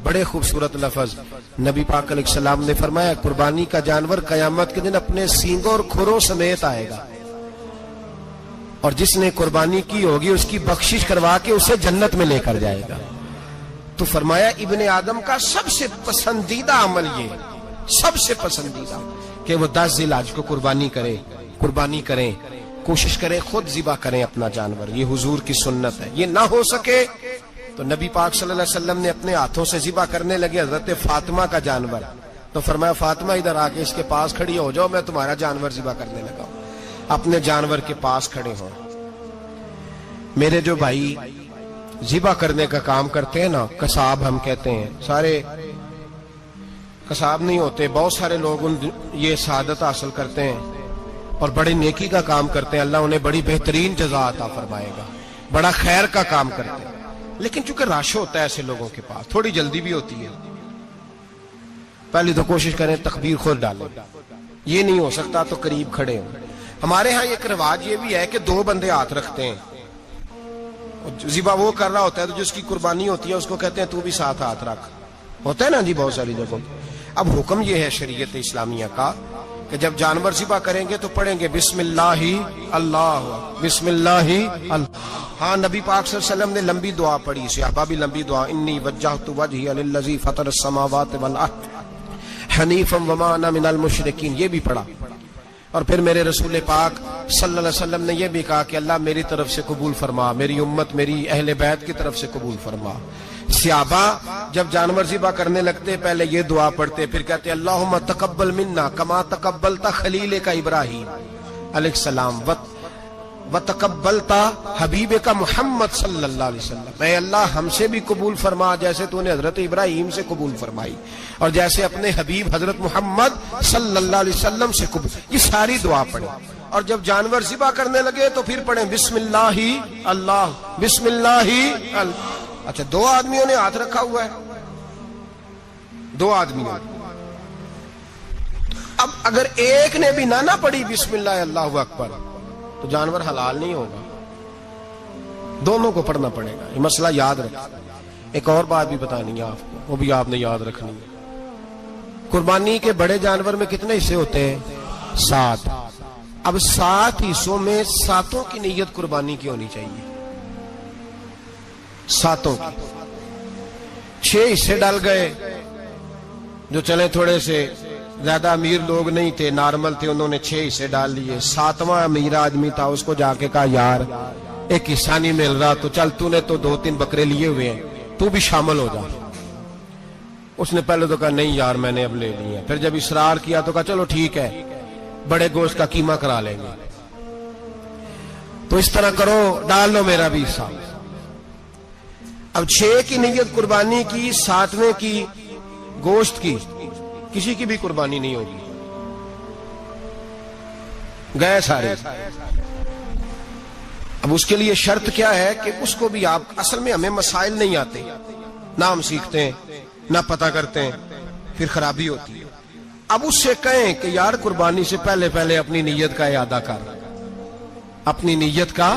بڑے خوبصورت لفظ نبی پاک علیہ السلام نے فرمایا، قربانی کا جانور قیامت کے دن اپنے سینگوں اور کھروں سمیت آئے گا، اور جس نے قربانی کی ہوگی اس کی بخشش کروا کے اسے جنت میں لے کر جائے گا. تو فرمایا ابن آدم کا سب سے پسندیدہ عمل یہ، سب سے پسندیدہ، کہ وہ 10 ذی الحج کو قربانی کریں، کوشش کریں خود ذبح کریں اپنا جانور. یہ حضور کی سنت ہے. یہ نہ ہو سکے تو نبی پاک صلی اللہ علیہ وسلم نے اپنے ہاتھوں سے ذبح کرنے لگے حضرت فاطمہ کا جانور. تو فرمایا فاطمہ ادھر آ کے اس کے پاس کھڑی ہو جاؤ، میں تمہارا جانور ذبح کرنے لگا ہوں. اپنے جانور کے پاس کھڑے ہوں. میرے جو بھائی ذبح کرنے کا کام کرتے ہیں نا، قصاب ہم کہتے ہیں، سارے قصاب نہیں ہوتے، بہت سارے لوگ یہ سعادت حاصل کرتے ہیں اور بڑی نیکی کا کام کرتے ہیں. اللہ انہیں بڑی بہترین جزا عطا فرمائے گا، بڑا خیر کا کام کرتے ہیں. لیکن چونکہ رش ہوتا ہے ایسے لوگوں کے پاس، تھوڑی جلدی بھی ہوتی ہے. پہلی تو کوشش کریں تکبیر خود ڈالیں، یہ نہیں ہو سکتا تو قریب کھڑے ہوں. ہمارے ہاں ایک رواج یہ بھی ہے کہ 2 بندے ہاتھ رکھتے ہیں. ذبح وہ کر رہا ہوتا ہے تو جس کی قربانی ہوتی ہے اس کو کہتے ہیں تو بھی ساتھ ہاتھ رکھ. ہوتا ہے نا جی بہت ساری جگہوں. اب حکم یہ ہے شریعت اسلامیہ کا کہ جب جانور ذبح کریں گے تو پڑھیں گے بسم اللہ اللہ، بسم اللہ اللہ. ہاں نبی پاک صلی اللہ علیہ وسلم نے لمبی دعا پڑھی، صحابہ بھی لمبی دعا، انی وجہت وجہی للذی فطر السماوات والارض حنیفا وما انا من المشرکین، یہ بھی پڑھا. اور پھر میرے رسول پاک صلی اللہ علیہ وسلم نے یہ بھی کہا کہ اللہ میری طرف سے قبول فرما، میری امت، میری اہل بیت کی طرف سے قبول فرما. صحابہ جب جانور ذبح کرنے لگتے پہلے یہ دعا پڑھتے، پھر کہتے اللہم تقبل منا کما تقبلتا خلیل کا ابراہیم علیہ السلام وتقبلتا حبیب کا محمد صلی اللہ علیہ وسلم. اے اللہ ہم سے بھی قبول فرما جیسے تو نے حضرت ابراہیم سے قبول فرمائی، اور جیسے اپنے حبیب حضرت محمد صلی اللہ علیہ وسلم سے قبول. یہ ساری دعا پڑھیں. اور جب جانور ذبح کرنے لگے تو پھر پڑھیں بسم اللہ اللہ، بسم اللہ اللہ. اچھا 2 آدمیوں نے ہاتھ رکھا ہوا ہے، 2 آدمیوں. اب اگر ایک نے بھی نہ پڑھی بسم اللہ اللہ اکبر تو جانور حلال نہیں ہوگا، دونوں کو پڑھنا پڑے گا. یہ مسئلہ یاد رکھیں. ایک اور بات بھی بتانی ہے آپ کو، وہ بھی آپ نے یاد رکھنی ہے. قربانی کے بڑے جانور میں کتنے حصے ہوتے ہیں؟ 7. اب 7 حصوں میں 7 کی نیت قربانی کی ہونی چاہیے. 7 کی 6 حصے ڈال گئے، جو چلے تھوڑے سے زیادہ امیر لوگ نہیں تھے، نارمل تھے، انہوں نے 6 حصے ڈال لیے. 7واں امیر آدمی تھا، اس کو جا کے کہا یار ایک حصہ نہیں مل رہا تو چل تو نے تو 2-3 بکرے لیے ہوئے ہیں تو بھی شامل ہو جا. اس نے پہلے تو کہا نہیں یار میں نے اب لے لی ہے. پھر جب اصرار کیا تو کہا چلو ٹھیک ہے بڑے گوشت کا قیمہ کرا لیں گے. تو اس طرح کرو ڈال لو میرا بھی حصہ. اب 6 کی نیت قربانی کی، 7ویں کی گوشت کی، کسی کی بھی قربانی نہیں ہوگی، گئے سارے. اب اس کے لیے شرط کیا ہے کہ اس کو بھی آپ، اصل میں ہمیں مسائل نہیں آتے، نہ ہم سیکھتے ہیں نہ پتہ کرتے ہیں، پھر خرابی ہوتی ہے. اب اس سے کہیں کہ یار قربانی سے پہلے اپنی نیت کا اعادہ کر، اپنی نیت کا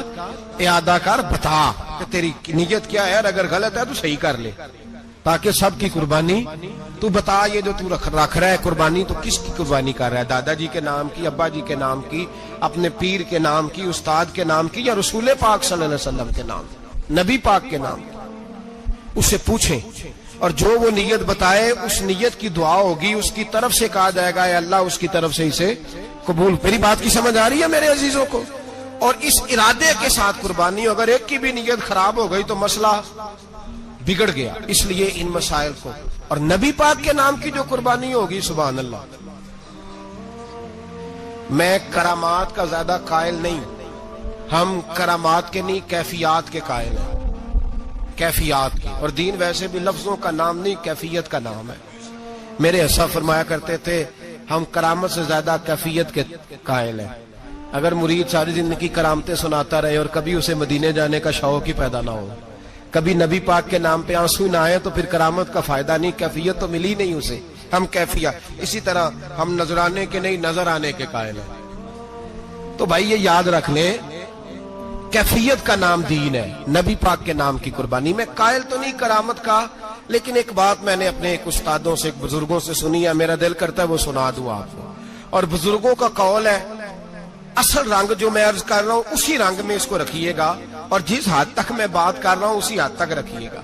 اعادہ کر، بتا کہ تیری نیت کیا ہے، اگر غلط ہے تو صحیح کر لے تاکہ سب کی قربانی تو بتا. یہ جو تو رکھ رہا ہے قربانی تو کس کی قربانی کر رہا ہے؟ دادا جی کے نام کی، ابا جی کے نام کی، اپنے پیر کے نام کی، استاد کے نام کی، یا رسول پاک صلی اللہ علیہ وسلم کے نام، نبی پاک کے نام کی؟ اس سے پوچھیں اور جو وہ نیت بتائے اس نیت کی دعا ہوگی، اس کی طرف سے کہا جائے گا اے اللہ اس کی طرف سے اسے قبول. میری بات کی سمجھ آ رہی ہے میرے عزیزوں کو؟ اور اس ارادے کے ساتھ قربانی، اگر ایک کی بھی نیت خراب ہو گئی تو مسئلہ بگڑ گیا. اس لیے ان مسائل کو، اور نبی پاک کے نام کی جو قربانی ہوگی سبحان اللہ. میں کرامات کا زیادہ قائل نہیں، ہم کرامات کے نہیں کیفیات کے قائل ہیں، کیفیات کی. اور دین ویسے بھی لفظوں کا نام نہیں کیفیت کا نام ہے. میرے حساب فرمایا کرتے تھے ہم کرامت سے زیادہ کیفیت کے قائل ہیں. اگر مرید ساری زندگی کرامتیں سناتا رہے اور کبھی اسے مدینے جانے کا شوق ہی پیدا نہ ہو، کبھی نبی پاک کے نام پہ آنسو نہ آئے تو پھر کرامت کا فائدہ نہیں، کیفیت تو ملی نہیں اسے. ہم کیفیت. اسی طرح ہم نظرانے کے نہیں نظر آنے کے قائل ہیں. تو بھائی یہ یاد رکھ لیں، کیفیت کا نام دین ہے، نبی پاک کے نام کی قربانی۔ میں قائل تو نہیں کرامت کا، لیکن ایک بات میں نے اپنے ایک استادوں سے، ایک بزرگوں سے سنی ہے، میرا دل کرتا ہے وہ سنا دوں آپ کو۔ اور بزرگوں کا قول ہے، اصل رنگ جو میں عرض کر رہا ہوں اسی رنگ میں اس کو رکھیے گا، اور جس حد تک میں بات کر رہا ہوں اسی حد تک رکھیے گا۔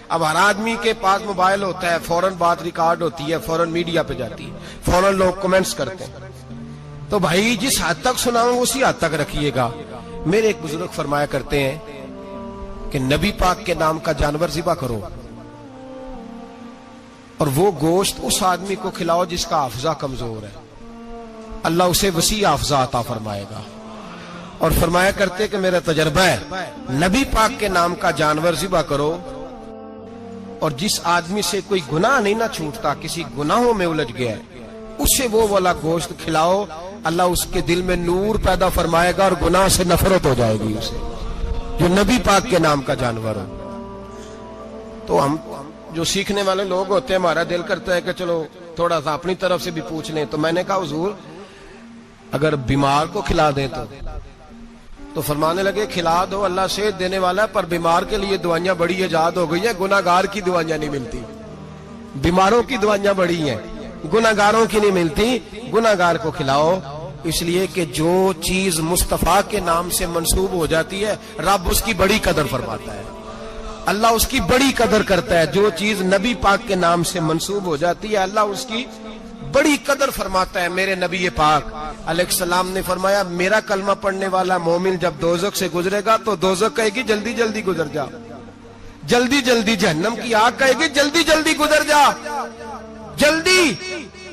اب ہر آدمی کے پاس موبائل ہوتا ہے، فوراً بات ریکارڈ ہوتی ہے، فوراً میڈیا پہ جاتی ہے، فوراً لوگ کمنٹس کرتے ہیں، تو بھائی جس حد تک سناؤں اسی حد تک رکھیے گا۔ میرے ایک بزرگ فرمایا کرتے ہیں کہ نبی پاک کے نام کا جانور ذبح کرو اور وہ گوشت اس آدمی کو کھلاؤ جس کا حافظہ کمزور ہے، اللہ اسے وسیع حافظہ عطا فرمائے گا۔ اور فرمایا کرتے کہ میرا تجربہ ہے، نبی پاک کے نام کا جانور ذبح کرو، اور جس آدمی سے کوئی گناہ نہیں نہ چھوٹتا، کسی گناہوں میں الجھ گیا ہے، اسے وہ والا گوشت کھلاؤ، اللہ اس کے دل میں نور پیدا فرمائے گا اور گناہ سے نفرت ہو جائے گی اسے، جو نبی پاک کے نام کا جانور ہو۔ تو ہم جو سیکھنے والے لوگ ہوتے ہیں، ہمارا دل کرتا ہے کہ چلو تھوڑا سا اپنی طرف سے بھی پوچھ لیں، تو میں نے کہا حضور اگر بیمار کو کھلا دیں تو فرمانے لگے کھلا دو، اللہ صحت دینے والا ہے، پر بیمار کے لیے دوائیاں بڑی ایجاد ہو گئی ہیں، گناہگار کی دوائیاں نہیں ملتی، بیماروں کی دوائیاں بڑی ہیں، گناہگاروں کی نہیں ملتی، گناہگار کو کھلاؤ، اس لیے کہ جو چیز مصطفیٰ کے نام سے منسوب ہو جاتی ہے رب اس کی بڑی قدر فرماتا ہے، اللہ اس کی بڑی قدر کرتا ہے۔ جو چیز نبی پاک کے نام سے منسوب ہو جاتی ہے اللہ اس کی بڑی قدر فرماتا ہے۔ میرے نبی پاک علیہ السلام نے فرمایا، میرا کلمہ پڑھنے والا مومن جب دوزخ سے گزرے گا تو دوزخ کہے گی جلدی جلدی گزر جا، جلدی جلدی، جہنم کی آگ کہے گی جلدی جلدی گزر جا، جلدی،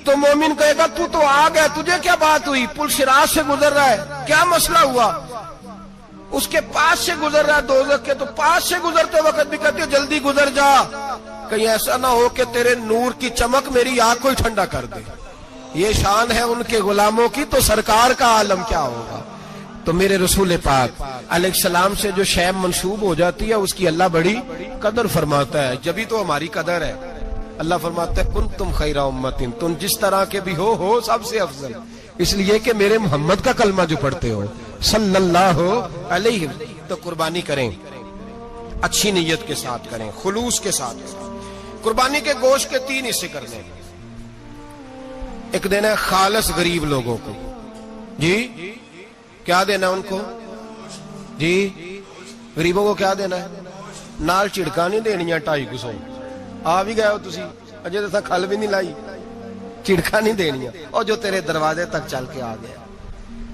تو مومن کہے گا تو آگ ہے، تجھے کیا بات ہوئی، پل صراط سے گزر رہا ہے، کیا مسئلہ ہوا، اس کے پاس سے گزر رہا ہے دوزخ کے، تو پاس سے گزرتے وقت بھی کہتے جلدی گزر جا، کہیں ایسا نہ ہو کہ تیرے نور کی چمک میری آنکھ کو ہی ٹھنڈا کر دے۔ یہ شان ہے ان کے غلاموں کی، تو سرکار کا عالم کیا ہوگا۔ تو میرے رسول پاک علیہ السلام سے جو شے منسوب ہو جاتی ہے اس کی اللہ بڑی قدر فرماتا ہے، جبھی تو ہماری قدر ہے۔ اللہ فرماتا ہے کنتم خیر امت، تم جس طرح کے بھی ہو سب سے افضل، اس لیے کہ میرے محمد کا کلمہ جو پڑھتے ہو صلی اللہ علیہ وسلم۔ تو قربانی کریں، اچھی نیت کے ساتھ کریں، خلوص کے ساتھ کریں۔ قربانی کے گوشت کے 3 حصے کرنے، ایک دینا ہے خالص غریب لوگوں کو، جی کیا دینا ہے ان کو، جی غریبوں کو کیا دینا ہے، نال چڑکا نہیں دینی ہے 250 آ بھی گئے ہو تسی، اجے تو کھل بھی نہیں لائی، چڑکا نہیں دینی ہے، اور جو تیرے دروازے تک چل کے آ گیا،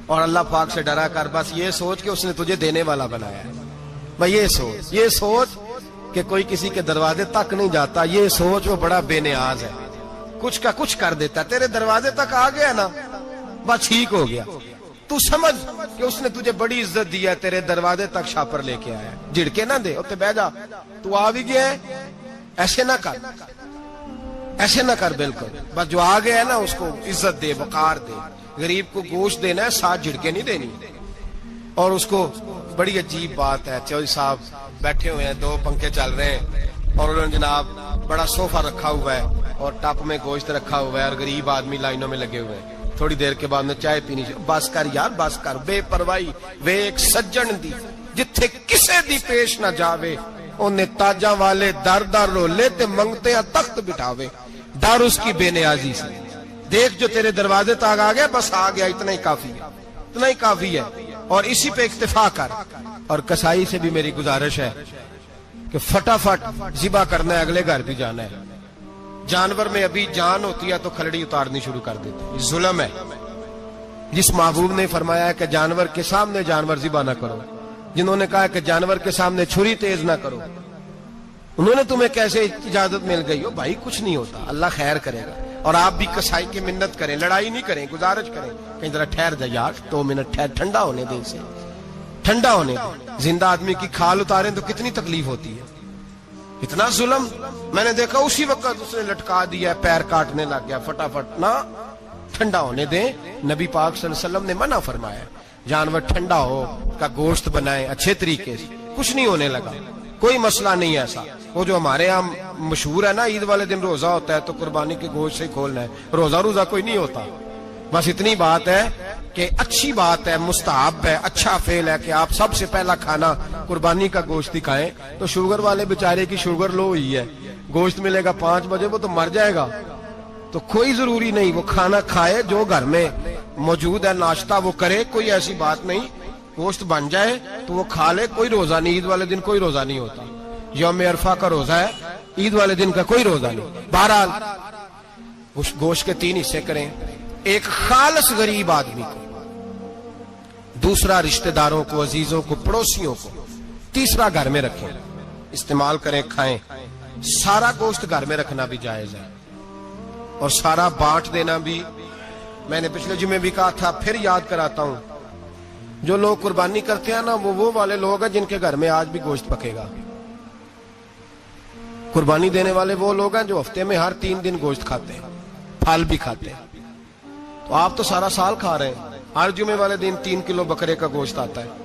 اور اللہ پاک سے ڈرا کر، بس یہ سوچ کہ اس نے تجھے دینے والا بنایا ہے، بھائی یہ سوچ کہ کوئی کسی کے دروازے تک نہیں جاتا، یہ سوچ وہ بڑا بے نیاز ہے، کچھ کا کچھ کر دیتا ہے، تیرے دروازے تک آ گیا نا بس ٹھیک ہو گیا، تو سمجھ کہ اس نے تجھے بڑی عزت دی ہے، تیرے دروازے تک شاپر لے کے آیا ہے، جھڑکے نہ دے، اتنے بہ جا، تو آ بھی گیا ہے، ایسے نہ کر، ایسے نہ کر، بالکل بس جو آ گیا ہے نا اس کو عزت دے، وقار دے۔ غریب کو گوشت دینا ہے، 7 جھڑکے نہیں دینی، اور اس کو بڑی عجیب بات ہے، چودھری صاحب بیٹھے ہوئے ہیں، 2 پنکھے چل رہے ہیں، اور انہوں نے جناب بڑا صوفہ رکھا ہوا ہے اور ٹپ میں گوشت رکھا ہوا ہے، اور غریب آدمی لائنوں میں لگے ہوئے ہیں، تھوڑی دیر کے بعد میں چائے پینی، بس کر یار بس کر، بے پرواہی وے ایک سجن دی جتھے کسے دی پیش نہ جاوے، انہیں تاجاں والے در در رولے تے منگتے ہیں تخت بٹھاوے، ڈر اس کی بے نیازی سے، دیکھ جو تیرے دروازے تک آ گیا، بس آ گیا، اتنا ہی کافی ہے، اتنا ہی کافی ہے، اور اسی پہ اکتفا کر۔ اور کسائی سے بھی میری گزارش ہے کہ فٹافٹ ذبح کرنا ہے، اگلے گھر بھی جانا ہے، جانور میں ابھی جان ہوتی ہے تو کھلڑی اتارنی شروع کر دیتے ہیں، ظلم ہے۔ جس محبوب نے فرمایا ہے کہ جانور کے سامنے جانور ذبح نہ کرو، جنہوں نے کہا کہ جانور کے سامنے چھری تیز نہ کرو، انہوں نے تمہیں کیسے اجازت مل گئی ہو؟ بھائی کچھ نہیں ہوتا، اللہ خیر کرے گا۔ اور آپ بھی کسائی کی منت کریں، لڑائی نہیں کریں، گزارش کریں، کہیں ذرا ٹھہر جا یار، 2 منٹ ٹھہر، ٹھنڈا ہونے دے، اسے ٹھنڈا ہونے دے۔ زندہ آدمی کی کھال اتاریں تو کتنی تکلیف ہوتی ہے، اتنا ظلم میں نے دیکھا، اسی وقت اس نے لٹکا دیا، پیر کاٹنے لگ گیا، فٹافٹ نہ، ٹھنڈا ہونے دیں۔ نبی پاک صلی اللہ علیہ وسلم نے منع فرمایا، جانور ٹھنڈا ہو کا گوشت بنائیں اچھے طریقے سے، کچھ نہیں ہونے لگا، کوئی مسئلہ نہیں ایسا۔ وہ جو ہمارے یہاں مشہور ہے نا، عید والے دن روزہ ہوتا ہے تو قربانی کے گوشت سے کھولنا ہے، روزہ کوئی نہیں ہوتا، بس اتنی بات ہے کہ اچھی بات ہے، مستحب ہے، اچھا فعل ہے کہ آپ سب سے پہلا کھانا قربانی کا گوشت ہی کھائیں، تو شوگر والے بیچارے کی شوگر لو ہوئی ہے، گوشت ملے گا 5 بجے، وہ تو مر جائے گا. تو کوئی ضروری نہیں، وہ کھانا کھائے جو گھر میں موجود ہے، ناشتہ وہ کرے، کوئی ایسی بات نہیں. گوشت بن جائے تو وہ کھا لے، کوئی روزہ نہیں. عید والے دن کوئی روزہ نہیں ہوتا، یوم عرفہ کا روزہ ہے، عید والے دن کا کوئی روزہ نہیں. بہرحال اس گوشت کے 3 حصے کریں، ایک خالص غریب آدمی کو، دوسرا رشتہ داروں کو، عزیزوں کو، پڑوسیوں کو، تیسرا گھر میں رکھیں، استعمال کریں، کھائیں. سارا گوشت گھر میں رکھنا بھی جائز ہے اور سارا بانٹ دینا بھی. میں نے پچھلے جمعے بھی کہا تھا، پھر یاد کراتا ہوں، جو لوگ قربانی کرتے ہیں نا، وہ والے لوگ ہیں جن کے گھر میں آج بھی گوشت پکے گا. قربانی دینے والے وہ لوگ ہیں جو ہفتے میں ہر 3 دن گوشت کھاتے ہیں، پھل بھی کھاتے ہیں. تو آپ تو سارا سال کھا رہے ہیں، ہر جمعے والے دن 3 کلو بکرے کا گوشت آتا ہے.